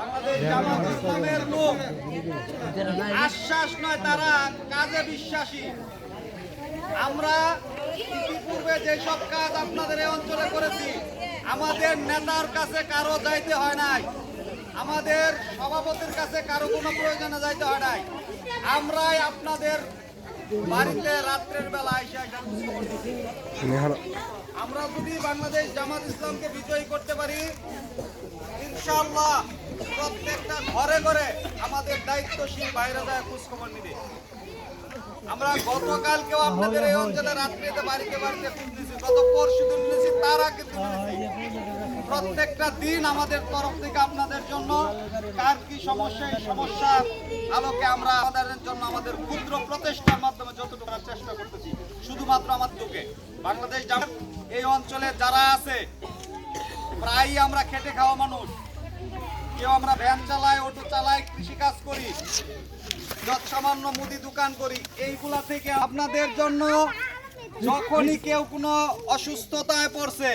বাংলাদেশ জামাত ইসলামের লোক আশ্বাস নয়, তারা কাজে বিশ্বাসী। আমরা ইতিপূর্বে যেসব কাজ আপনাদের এই অঞ্চলে করেছি, আমাদের নেতার কাছে কারো যাইতে হয় নাই, আমাদের সভাপতির কাছে কারো কোনো প্রয়োজনে যাইতে হয় নাই। আমরাই আপনাদের বাড়িতে রাত্রের বেলা এসে আমরা যদি বাংলাদেশ জামাত ইসলামকে বিজয়ী করতে পারি, ইনশাআল্লাহ প্রত্যেকটা ঘরে ঘরে আমাদের দায়িত্বশীল বাইরে যায় খোঁজখবর নিবে। আমরা গতকালকেও আপনাদের এই অঞ্চলে রাত্রিতে বাড়িতে বাড়িতে খোঁজ নিয়েছি, গত পরশুদিন নিয়েছি, তার আগে প্রত্যেকটা দিন আমাদের তরফ থেকে আপনাদের জন্য কার কি সমস্যা, এই সমস্যার আলোকে আমরা আমাদের জন্য আমাদের ক্ষুদ্র প্রচেষ্টার মাধ্যমে যতটুকু করার চেষ্টা করতেছি। শুধুমাত্র আমার দুকে বাংলাদেশ জামাত এই অঞ্চলে যারা আছে, প্রায়ই আমরা খেটে খাওয়া মানুষ, কেউ আমরা ভ্যান চালাই, অটো চালাই, কৃষিকাজ করি, যত সামান্য মুদি দোকান করি। এইগুলা থেকে আপনাদের জন্য যখনই কেউ কোনো অসুস্থতায় পড়ছে,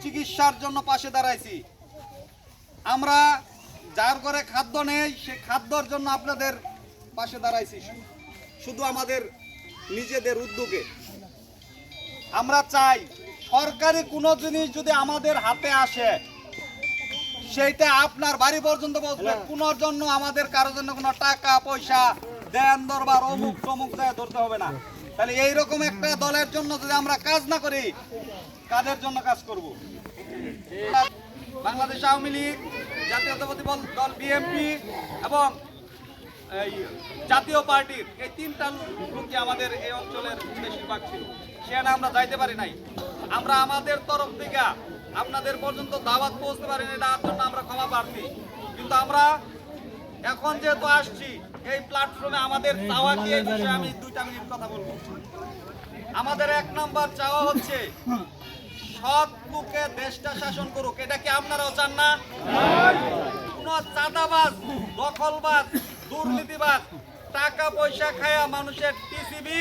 চিকিৎসার জন্য পাশে দাঁড়াইছি। আমরা যার ঘরে খাদ্য নেই, সে খাদ্যর জন্য আপনাদের পাশে দাঁড়াইছি, শুধু আমাদের নিজেদের উদ্যোগে। আমরা চাই সরকারি কোনো জিনিস যদি আমাদের হাতে আসে, সেইটা আপনার বাড়ি পর্যন্ত পৌঁছবে। কোনোর জন্য আমাদের কারোর জন্য কোনো টাকা পয়সা দেন দরবার অমুক তমুক দেয় ধরতে হবে না। তাহলে এইরকম একটা দলের জন্য যদি আমরা কাজ না করি, কাদের জন্য কাজ করব? বাংলাদেশ আওয়ামী লীগ, জাতীয়তাবাদী দল বিএনপি এবং এই জাতীয় পার্টির এই তিনটা লোকই আমাদের এই অঞ্চলের বেশিরভাগ ছিল, সেখানে আমরা যাইতে পারি নাই। আমরা আমাদের তরফ থেকে আপনাদের পর্যন্ত দাওয়াত পৌঁছতে পারিনি, তার জন্য আমরা ক্ষমা প্রার্থী। কিন্তু আমরা এখন যেহেতু আসছি এই প্ল্যাটফর্মে, আমাদের চাওয়া কি, এই বিষয়ে আমি 2 মিনিট কথা বলবো। আমাদের 1 নম্বর চাওয়া হচ্ছে সৎ লোকে দেশটা শাসন করুক। এটা কি আপনারাও চান না? কোন চাঁদাবাজ, দখলবাজ, দুর্নীতিবাজ, টাকা পয়সা খায়া মানুষের টিসিবি,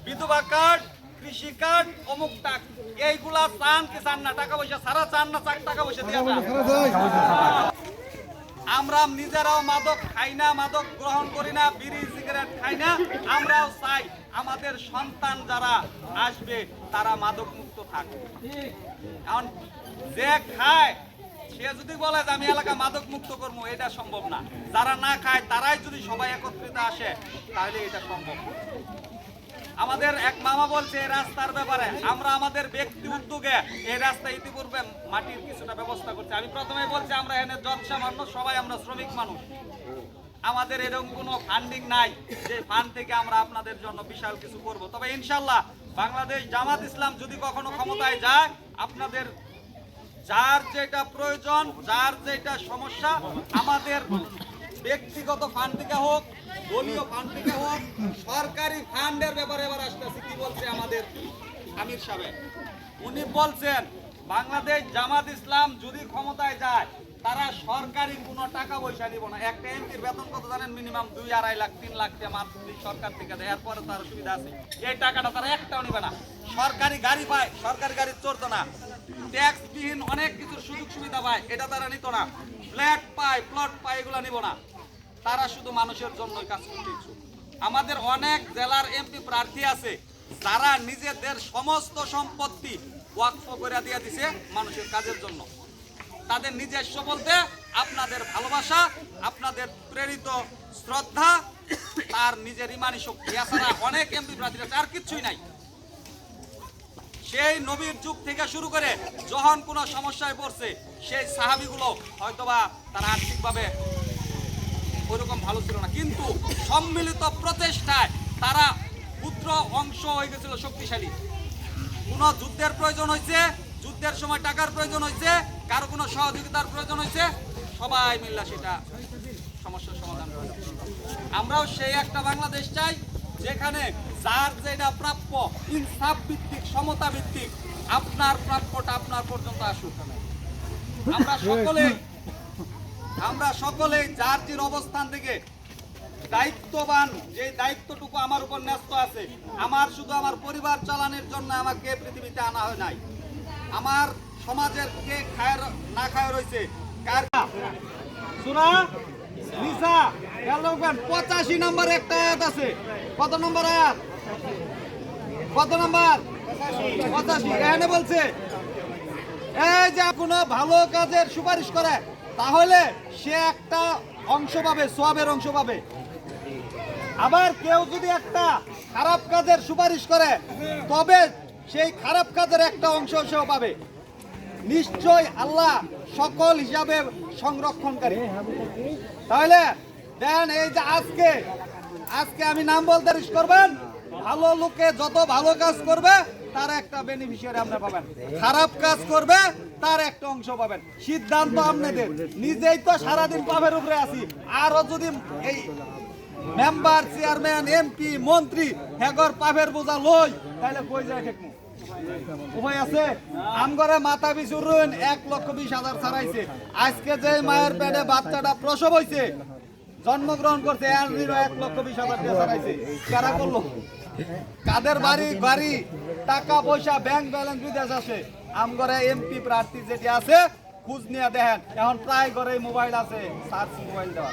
বিধবা কার্ড, কৃষি কার্ড, অমুক টাক, এইগুলা চান কি চান না? টাকা পয়সা ছাড়া চান না টাকা পয়সা দিয়ে চান? আমরা নিজেরাও মাদক খাই না, মাদক গ্রহণ করি না, বিড়ি সিগারেট খাই না। আমরাও চাই আমাদের সন্তান যারা আসবে তারা মাদক মুক্ত থাকে। এখন যে খায় সে যদি বলে যে আমি এলাকা মাদক মুক্ত করবো, এটা সম্ভব না। যারা না খায় তারাই যদি সবাই একত্রিত আসে, তাহলে এটা সম্ভব। আমাদের এক মামা বলছে এই রাস্তার ব্যাপারে, আমরা আমাদের ব্যক্তি উদ্যোগে এই রাস্তা ইতিপূর্বে মাটির কিছুটা ব্যবস্থা করছি। আমি প্রথমে বলছি আমরা এখানে জনসামান্য সবাই আমরা শ্রমিক মানুষ, আমাদের এরকম কোনো ফান্ডিং নাই যে ফান্ড থেকে আমরা আপনাদের জন্য বিশাল কিছু করব। তবে ইনশাল্লাহ বাংলাদেশ জামাত ইসলাম যদি কখনো ক্ষমতায় যায়, আপনাদের যার যেটা প্রয়োজন, যার যেটা সমস্যা, আমাদের ব্যক্তিগত ফান্ড থেকে হোক, দলীয় ফান্ড থেকে হোক, সরকারি ফান্ডের ব্যাপারে এবার আসতেছি। কি বলছে আমাদের আমির সাহেব? উনি বলছেন বাংলাদেশ জামাত ইসলাম যদি ক্ষমতায় যায়, তারা সরকারি কোনো টাকা পয়সা নিব না। একটা এমপির বেতন কত জানেন? মিনিমাম 2-2.5 লাখ 3 লাখ টাকা মান্থলি সরকার থেকে দেয়। এরপরে তার সুবিধা আছে, এই টাকাটা তারা একটাও নিবে না। সরকারি গাড়ি পায়, সরকারি গাড়ি চড়তো না। ট্যাক্স বিহীন অনেক কিছুর সুযোগ সুবিধা পায়, এটা তারা নিত না। ফ্ল্যাট পায়, প্লট পায়, এগুলো নিব না। তারা শুধু মানুষের জন্যই কাজ করতে ইচ্ছুক। আমাদের অনেক জেলার এমপি প্রার্থী আছে যারা নিজেদের সমস্ত সম্পত্তি ওয়াকফ করে দিয়ে দিছে মানুষের কাজের জন্য। তাদের নিজস্ব বলতে আপনাদের ভালোবাসা, আপনাদের প্রেরিত শ্রদ্ধা, তার নিজের ইমানি শক্তি, এছাড়া অনেক এমপি প্রার্থী আছে আর কিচ্ছুই নাই। সেই নবীর যুগ থেকে শুরু করে যখন কোনো সমস্যায় পড়ছে, সেই সাহাবীগুলো হয়তোবা তারা আর্থিকভাবে ওইরকম ভালো ছিল না, কিন্তু সম্মিলিত প্রচেষ্টায় তারা ক্ষুদ্র অংশ হয়ে গেছিল শক্তিশালী। কোনো যুদ্ধের প্রয়োজন হয়েছে, যুদ্ধের সময় টাকার প্রয়োজন হয়েছে, কারো কোনো সহযোগিতার প্রয়োজন হয়েছে, সবাই মিলে সেটা সমস্যার সমাধান করে। আমরাও সেই একটা বাংলাদেশ চাই যেখানে যার যেটা প্রাপ্য, ইনসাফ ভিত্তিক, সমতা ভিত্তিক, আপনার প্রাপ্যটা আপনার পর্যন্ত আসুক। আমরা সকলেই যার যার অবস্থান থেকে দায়িত্ববান, যে দায়িত্বটুকু আমার উপর ন্যস্ত আছে, আমার শুধু আমার পরিবার চালানোর জন্য আমাকে পৃথিবীতে আনা হয় নাই। আমার সমাজের কে খায় না খায় রয়েছে, কার সূরা নিসা খেয়াল রাখবেন 85 নম্বর একটা আয়াত আছে। কত নম্বর আয়াত? কত নম্বর? 85। এখানে বলছে এই যে কোনো ভালো কাজের সুপারিশ করে তাহলে সে একটা অংশ পাবে, সওয়াবের অংশ পাবে। আবার কেউ যদি একটা খারাপ কাজের সুপারিশ করে তবে সেই খারাপ কাজের একটা অংশ সেও পাবে। নিশ্চয় আল্লাহ সকল হিসাবে সংরক্ষণকারী। তাহলে দেন এই যে আজকে আমি নাম বলতে রিস্ক করবেন, ভালো লোকে যত ভালো কাজ করবে তার একটা বেনিফিশিয়ারি আপনি পাবেন, খারাপ কাজ করবে তার একটা অংশ পাবেন। সিদ্ধান্ত আপনাদের। নিজেই তো সারাদিন পাপের উপরে আছি, আরো যদি এই মেম্বার, চেয়ারম্যান, এমপি, মন্ত্রী হেগর পাপের বোঝা লই তাহলে কই যায় ঠেকমু? উপায় আছে? আমগরে মাথা পিছুর রুন 1,20,000 ছাড়াইছে। আজকে যে মায়ের পেটে বাচ্চাটা প্রসব হইছে, জন্মগ্রহণ করছে, এর 1,20,000 দিয়ে ছাড়াইছে। কারা করলো? কাদের বাড়ি টাকা পয়সা ব্যাংক ব্যালেন্স বিদেশ আছে। আমগরে এমপি প্রার্থী যেটি আছে খোঁজ নিয়ে দেখেন, এখন প্রায় ঘরে মোবাইল আছে, সার্চ মোবাইল দেওয়া।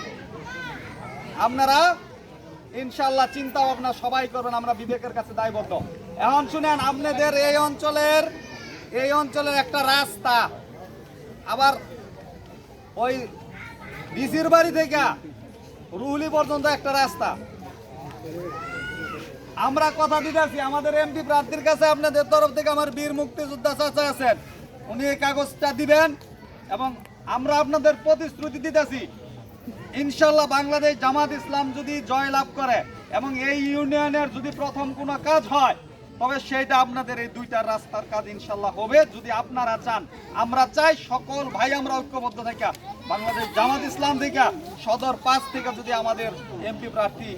আপনারা ইনশাআল্লাহ চিন্তা ভাবনা সবাই করবেন, আমরা বিবেকের কাছে দায়বদ্ধ। এখন শুনেন, আপনাদের এই অঞ্চলের একটা রাস্তা, আবার ওই ডিসির বাড়ি থেকে রুহুলি পর্যন্ত একটা রাস্তা। আমরা কথা দিতেছি আমাদের এমপি প্রার্থীর কাছে, আপনাদের তরফ থেকে আমার বীর মুক্তিযোদ্ধা চাচা আছেন, উনি এই কাগজটা দিবেন এবং আমরা আপনাদের প্রতিশ্রুতি দিতেছি ইনশাল্লাহ বাংলাদেশ জামাত ইসলাম যদি জয় লাভ করে এবং এই ইউনিয়নের যদি প্রথম কোনো কাজ হয় তবে সেইটা আপনাদের এই দুইটা রাস্তার কাজ ইনশাল্লাহ হবে, যদি আপনারা চান। আমরা চাই সকল ভাই আমরা ঐক্যবদ্ধ থাকা বাংলাদেশ জামাত ইসলাম থেকে সদর 5 থেকে যদি আমাদের এমপি প্রার্থী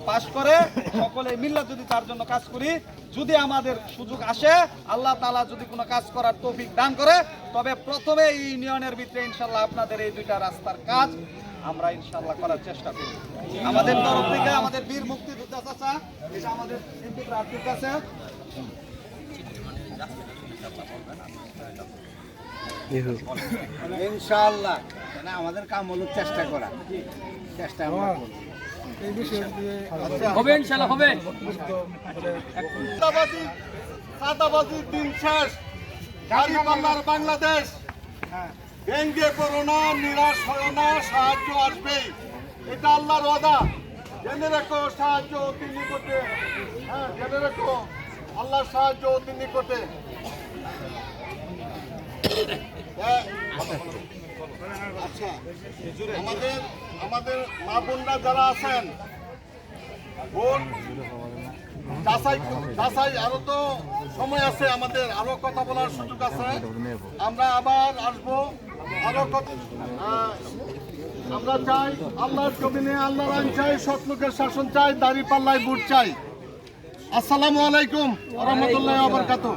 পাশ করে সকলে মিল্লা যদি তার জন্য কাজ করি, যদি আমাদের সুযোগ আসে, আল্লাহ তাআলা যদি কোনো কাজ করার তৌফিক দান করে, তবে প্রথমে এই ইউনিয়নের ভিতরে ইনশাল্লাহ আপনাদের এই দুইটা রাস্তার কাজ আমরা ইনশাল্লাহ করার চেষ্টা করি। আমাদের তরফ থেকে আমাদের বীর মুক্তিযোদ্ধা চাচা এটা আমাদের এমপি প্রার্থীর কাছে ইনশাআল্লাহ আমাদের কাম হলো চেষ্টা করা, চেষ্টা আমরা করব। হবে ইনশাআল্লাহ হবে। সাদাবাজির দিন শেষ, দাঁড়িপাল্লার বাংলাদেশ। ভেঙ্গে পড়ো না, নিরাশ হয় না, সাহায্য আসবেই, এটা আল্লাহর ওয়াদা। জেনে রেখো সাহায্য অতি নিকটে। হ্যাঁ, জেনে রেখো আল্লাহর সাহায্য অতি নিকটে। আচ্ছা, আমাদের মা বোনরা যারা আছেন, ভোট যাচাই আরো তো সময় আছে, আমাদের আরো কথা বলার সুযোগ আছে। আমরা আবার আসবো, আরো আমরা চাই আল্লাহর জমিনে আল্লাহর আইন চাই, সৎ লোকের শাসন চাই, দাঁড়িপাল্লায় ভোট চাই। আসসালামু আলাইকুম ওয়া রাহমাতুল্লাহি ওয়া বারাকাতুহু।